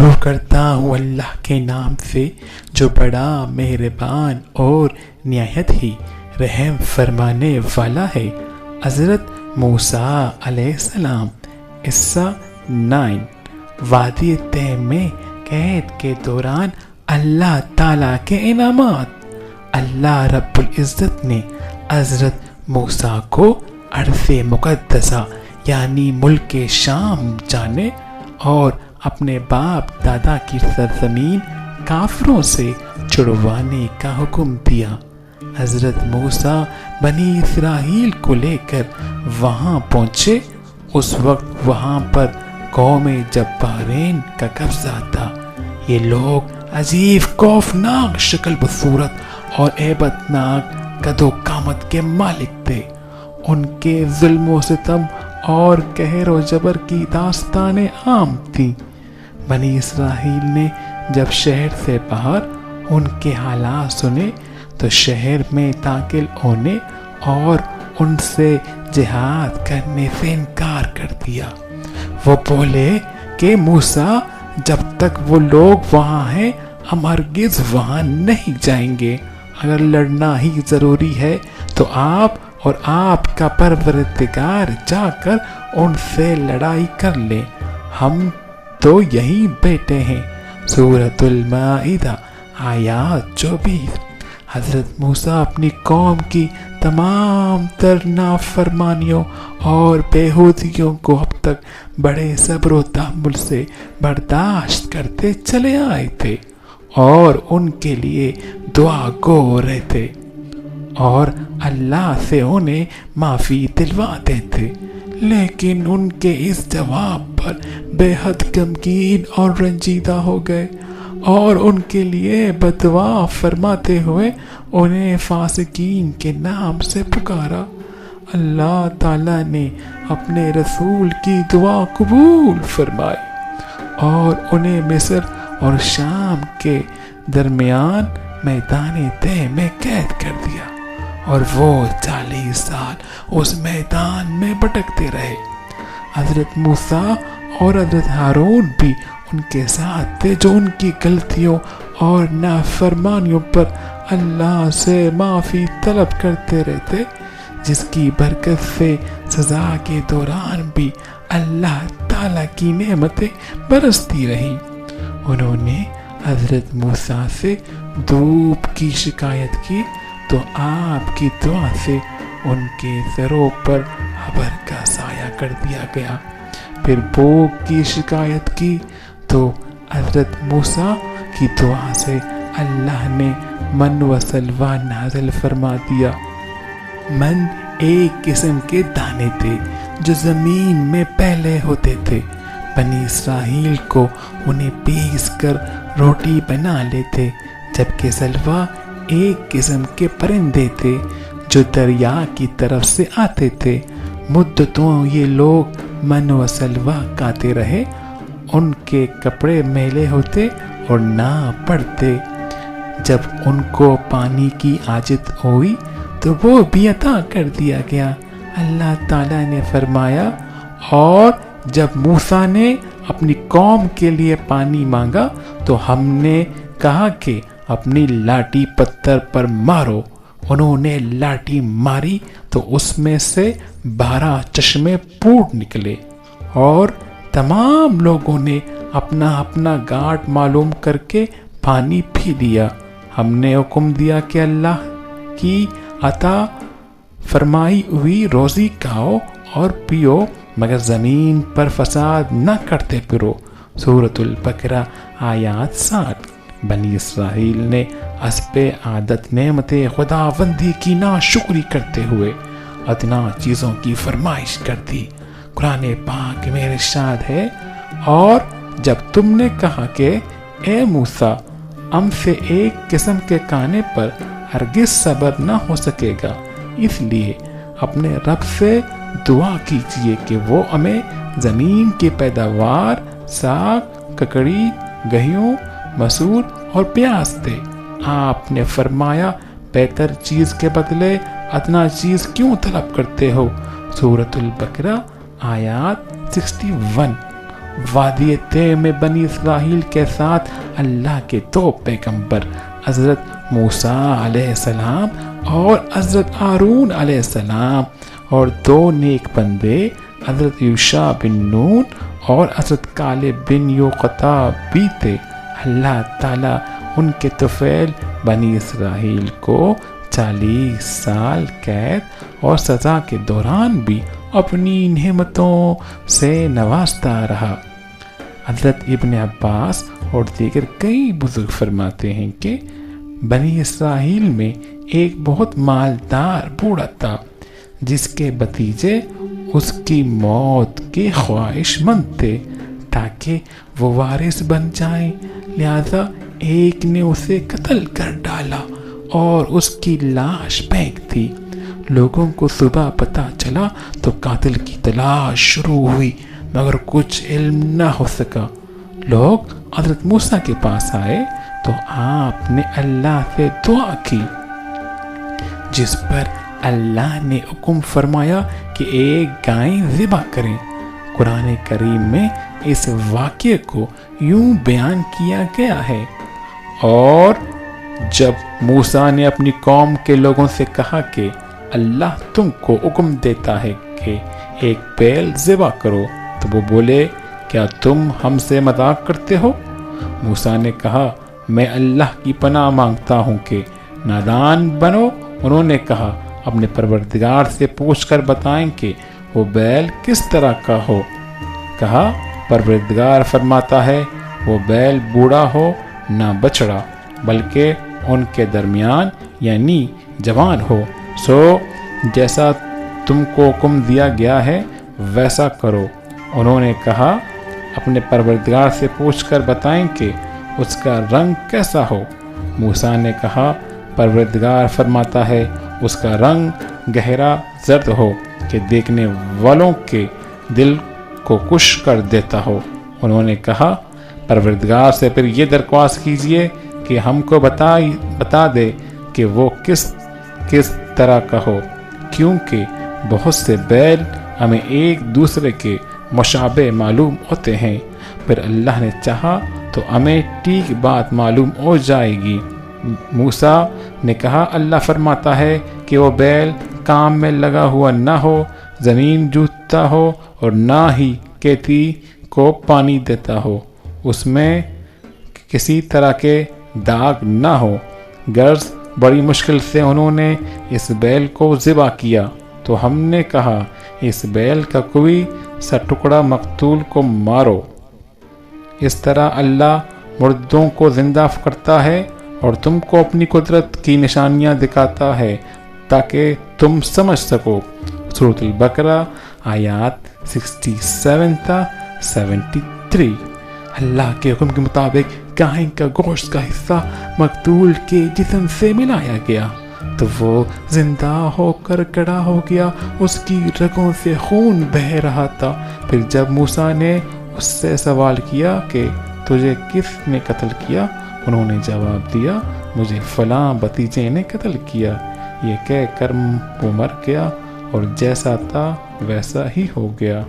شروع کرتا ہوں اللہ کے نام سے جو بڑا مہربان اور نہایت ہی رحم فرمانے والا ہے۔ حضرت موسیٰ علیہ السلام۔ قصہ 9۔ وادی طے میں قید کے دوران اللہ تعالیٰ کے انعامات۔ اللہ رب العزت نے حضرت موسیٰ کو ارض مقدسہ یعنی ملک شام جانے اور اپنے باپ دادا کی سرزمین کافروں سے چھڑوانے کا حکم دیا۔ حضرت موسیٰ بنی اسرائیل کو لے کر وہاں پہنچے۔ اس وقت وہاں پر قوم جبارین کا قبضہ تھا۔ یہ لوگ عجیب خوفناک شکل بصورت اور ہیبت ناک قد و قامت کے مالک تھے۔ ان کے ظلم و ستم اور قہر و جبر کی داستانیں عام تھیں۔ بنی اسرائیل نے جب شہر سے باہر ان کے حالات سنے تو شہر میں داخل ہونے اور ان سے جہاد کرنے سے انکار کر دیا۔ وہ بولے کہ موسیٰ جب تک وہ لوگ وہاں ہیں ہم ہرگز وہاں نہیں جائیں گے۔ اگر لڑنا ہی ضروری ہے تو آپ اور آپ کا پروردگار جا کر ان سے لڑائی کر لیں، ہم تو یہیں بیٹھے ہیں۔ سورۃ المائدہ آیات 24۔ حضرت موسیٰ اپنی قوم کی تمام تر نافرمانیوں اور بیہودگیوں کو اب تک بڑے صبر و تحمل سے برداشت کرتے چلے آئے تھے اور ان کے لیے دعا گو رہے تھے اور اللہ سے انہیں معافی دلواتے تھے، لیکن ان کے اس جواب پر بے حد غمگین اور رنجیدہ ہو گئے اور ان کے لیے بددعا فرماتے ہوئے انہیں فاسقین کے نام سے پکارا۔ اللہ تعالیٰ نے اپنے رسول کی دعا قبول فرمائی اور انہیں مصر اور شام کے درمیان میدان طے میں قید کر دیا اور وہ 40 سال اس میدان میں بھٹکتے رہے۔ حضرت موسیٰ اور حضرت ہارون بھی ان کے ساتھ تھے جو ان کی غلطیوں اور نافرمانیوں پر اللہ سے معافی طلب کرتے رہتے، جس کی برکت سے سزا کے دوران بھی اللہ تعالیٰ کی نعمتیں برستی رہیں۔ انہوں نے حضرت موسیٰ سے دھوپ کی شکایت کی تو آپ کی دعا سے ان کے سروں پر ابر کا سایہ کر دیا گیا۔ پھر بھوک کی شکایت کی تو حضرت موسیٰ کی دعا سے اللہ نے من و سلوہ نازل فرما دیا۔ من ایک قسم کے دانے تھے جو زمین میں پہلے ہوتے تھے۔ بنی اسرائیل کو انہیں پیس کر روٹی بنا لیتے، جبکہ سلوہ ایک قسم کے پرندے تھے جو دریا کی طرف سے آتے تھے۔ مدتوں یہ لوگ من و سلوہ کھاتے رہے، ان کے کپڑے میلے ہوتے اور نہ پڑتے۔ جب ان کو پانی کی حاجت ہوئی تو وہ بھی عطا کر دیا گیا۔ اللہ تعالیٰ نے فرمایا، اور جب موسیٰ نے اپنی قوم کے لیے پانی مانگا تو ہم نے کہا کہ اپنی لاٹھی پتھر پر مارو۔ انہوں نے لاٹھی ماری تو اس میں سے 12 چشمے پھوٹ نکلے اور تمام لوگوں نے اپنا اپنا گھاٹ معلوم کر کے پانی پی لیا۔ ہم نے حکم دیا کہ اللہ کی عطا فرمائی ہوئی روزی کھاؤ اور پیو، مگر زمین پر فساد نہ کرتے پھرو۔ سورۃ البقرہ آیات 60۔ بنی اسرائیل نے حسب عادت نعمت خداوندی کی ناشکری کرتے ہوئے ادنا چیزوں کی فرمائش کر دی۔ قرآن پاک میں ارشاد ہے، اور جب تم نے کہا کہ اے موسیٰ ہم سے ایک قسم کے کھانے پر ہرگز صبر نہ ہو سکے گا، اس لیے اپنے رب سے دعا کیجئے کہ وہ ہمیں زمین کی پیداوار، ساگ، ککڑی، گیہوں، مسور اور پیاز دے۔ آپ نے فرمایا، بہتر چیز کے بدلے ادنا چیز کیوں طلب کرتے ہو؟ سورۃ البقرہ آیات 61۔ وادی طے میں بنی اسرائیل کے ساتھ اللہ کے دو پیغمبر حضرت موسیٰ علیہ السلام اور حضرت ہارون علیہ السلام اور دو نیک بندے حضرت یوشع بن نون اور حضرت کالب بن یوقطہ بھی تھے۔ اللہ تعالیٰ ان کے طفیل بنی اسرائیل کو 40 سال قید اور سزا کے دوران بھی اپنی نعمتوں سے نوازتا رہا۔ حضرت ابن عباس اور دیگر کئی بزرگ فرماتے ہیں کہ بنی اسرائیل میں ایک بہت مالدار بوڑھا تھا جس کے بھتیجے اس کی موت کے خواہش مند تھے تاکہ وہ وارث بن جائیں، لہذا ایک نے اسے قتل کر ڈالا اور اس کی لاش پھینک دی۔ لوگوں کو صبح پتہ چلا تو قاتل کی تلاش شروع ہوئی مگر کچھ علم نہ ہو سکا۔ لوگ حضرت موسیٰ کے پاس آئے تو آپ نے اللہ سے دعا کی جس پر اللہ نے حکم فرمایا کہ ایک گائے ذبح کریں۔ قرآن کریم میں اس واقعے کو یوں بیان کیا گیا ہے، اور جب موسیٰ نے اپنی قوم کے لوگوں سے کہا کہ اللہ تم کو حکم دیتا ہے کہ ایک بیل ذبح کرو تو وہ بولے کیا تم ہم سے مذاق کرتے ہو؟ موسیٰ نے کہا میں اللہ کی پناہ مانگتا ہوں کہ نادان بنو۔ انہوں نے کہا اپنے پروردگار سے پوچھ کر بتائیں کہ وہ بیل کس طرح کا ہو۔ کہا پروردگار فرماتا ہے وہ بیل بوڑھا ہو نہ بچڑا بلکہ ان کے درمیان یعنی جوان ہو، سو جیسا تم کو حکم دیا گیا ہے ویسا کرو۔ انہوں نے کہا اپنے پروردگار سے پوچھ کر بتائیں کہ اس کا رنگ کیسا ہو۔ موسیٰ نے کہا پروردگار فرماتا ہے اس کا رنگ گہرا زرد ہو کہ دیکھنے والوں کے دل کو خوش کر دیتا ہو۔ انہوں نے کہا پروردگار سے پھر یہ درخواست کیجئے کہ ہم کو بتا دے کہ وہ کس طرح کا ہو، کیونکہ بہت سے بیل ہمیں ایک دوسرے کے مشابہ معلوم ہوتے ہیں، پھر اللہ نے چاہا تو ہمیں ٹھیک بات معلوم ہو جائے گی۔ موسیٰ نے کہا اللہ فرماتا ہے کہ وہ بیل کام میں لگا ہوا نہ ہو، زمین جوتتا ہو اور نہ ہی کھیتی کو پانی دیتا ہو، اس میں کسی طرح کے داغ نہ ہو۔ غرض بڑی مشکل سے انہوں نے اس بیل کو ذبح کیا تو ہم نے کہا اس بیل کا کوئی سا ٹکڑا مقتول کو مارو۔ اس طرح اللہ مردوں کو زندہ کرتا ہے اور تم کو اپنی قدرت کی نشانیاں دکھاتا ہے تاکہ تم سمجھ سکو۔ سورۃ البقرہ آیات 67 تا 73۔ اللہ کے حکم کے مطابق گائے کا گوشت کا حصہ مقتول کے جسم سے ملایا گیا تو وہ زندہ ہو کر کھڑا ہو گیا، اس کی رگوں سے خون بہہ رہا تھا۔ پھر جب موسیٰ نے اس سے سوال کیا کہ تجھے کس نے قتل کیا، انہوں نے جواب دیا مجھے فلاں بھتیجے نے قتل کیا۔ یہ کہہ کر وہ مر گیا اور جیسا تھا ویسا ہی ہو گیا۔